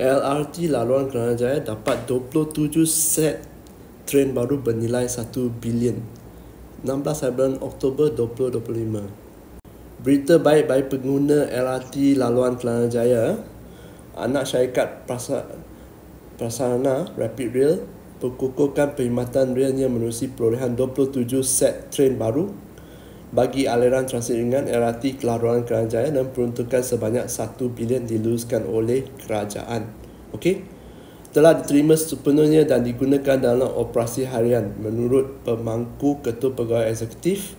LRT Laluan Kelana Jaya dapat 27 set train baru bernilai 1 bilion. 16 bulan Oktober 2025. Berita baik bagi pengguna LRT Laluan Kelana Jaya. Anak syarikat Prasarana Rapid Rail berkukuhkan perkhidmatan realnya menerusi perolehan 27 set train baru bagi aliran transit ringan LRT Laluan Kelana Jaya dan peruntukan sebanyak 1 bilion diluluskan oleh kerajaan. Okey. Telah diterima sepenuhnya dan digunakan dalam operasi harian menurut pemangku Ketua Pegawai Eksekutif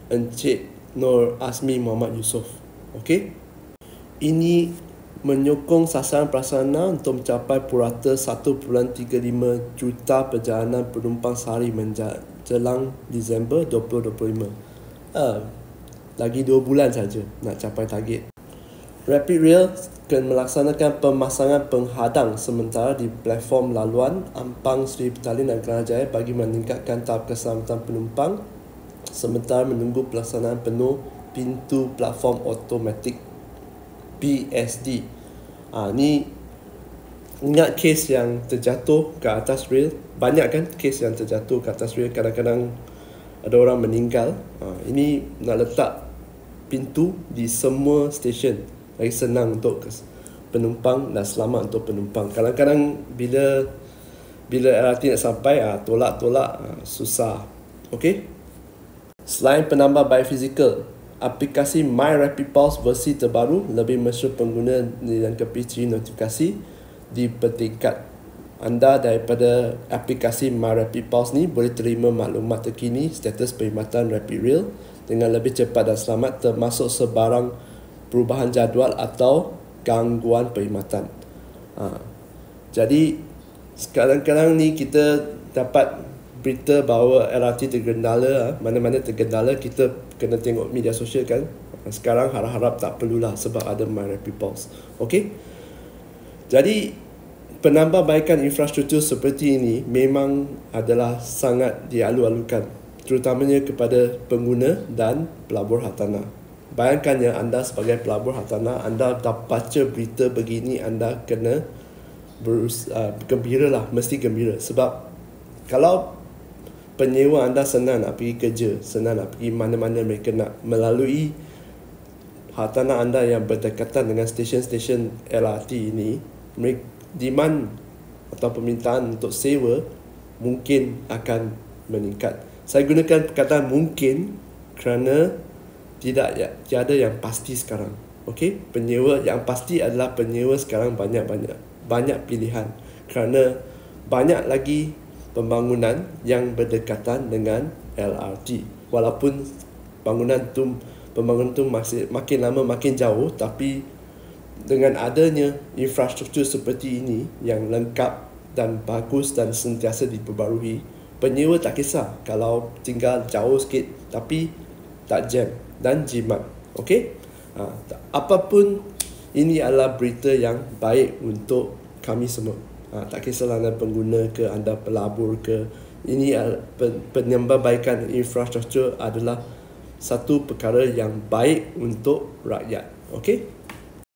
Encik Nur Azmi Muhammad Yusof. Okey. Ini menyokong sasaran Prasarana untuk mencapai purata 1.35 juta perjalanan penumpang sehari menjelang Disember 2025. Lagi 2 bulan saja nak capai target. Rapid Rail akan melaksanakan pemasangan penghadang sementara di platform laluan Ampang, Sri Petaling dan Kelana Jaya bagi meningkatkan tahap keselamatan penumpang sementara menunggu pelaksanaan penuh pintu platform automatik PSD. Ni ingat kes yang terjatuh ke atas rel. Banyak kan kes yang terjatuh ke atas rel. Kadang-kadang ada orang meninggal. Ini nak letak pintu di semua stesen. Lagi senang untuk penumpang dan selamat untuk penumpang. Kadang-kadang bila LRT nak sampai, tolak-tolak susah. Okey. Selain penambah baik fizikal, aplikasi My Rapid Pulse versi terbaru lebih mesra pengguna dilengkapi ciri notifikasi di peringkat anda daripada aplikasi My Rapid Pulse ni boleh terima maklumat terkini status perkhidmatan Rapid Rail dengan lebih cepat dan selamat termasuk sebarang perubahan jadual atau gangguan perkhidmatan. Jadi sekarang ni kita dapat berita bahawa LRT tergendala. Mana-mana tergendala kita kena tengok media sosial kan. Sekarang harap-harap tak perlulah sebab ada My Rapid Pulse. Okey. Jadi penambahbaikan infrastruktur seperti ini memang adalah sangat dialu-alukan, terutamanya kepada pengguna dan pelabur hartanah. Bayangkannya anda sebagai pelabur hartanah, anda dah baca berita begini, anda kena gembira lah, mesti gembira. Sebab kalau penyewa anda senang nak pergi kerja, senang nak pergi mana-mana mereka nak melalui hartanah anda yang berdekatan dengan stesen-stesen LRT ini, demand atau permintaan untuk sewa mungkin akan meningkat. Saya gunakan perkataan mungkin kerana tiada yang pasti sekarang. Okey, penyewa yang pasti adalah penyewa sekarang banyak pilihan kerana banyak lagi pembangunan yang berdekatan dengan LRT. Walaupun pembangunan tu makin lama makin jauh, tapi dengan adanya infrastruktur seperti ini yang lengkap dan bagus dan sentiasa diperbarui, penyewa tak kisah kalau tinggal jauh sikit tapi tak jam dan jimat. Okey? Apapun, ini adalah berita yang baik untuk kami semua. Tak kisahlah anda pengguna ke, anda pelabur ke. Ini penambahbaikan infrastruktur adalah satu perkara yang baik untuk rakyat. Okey?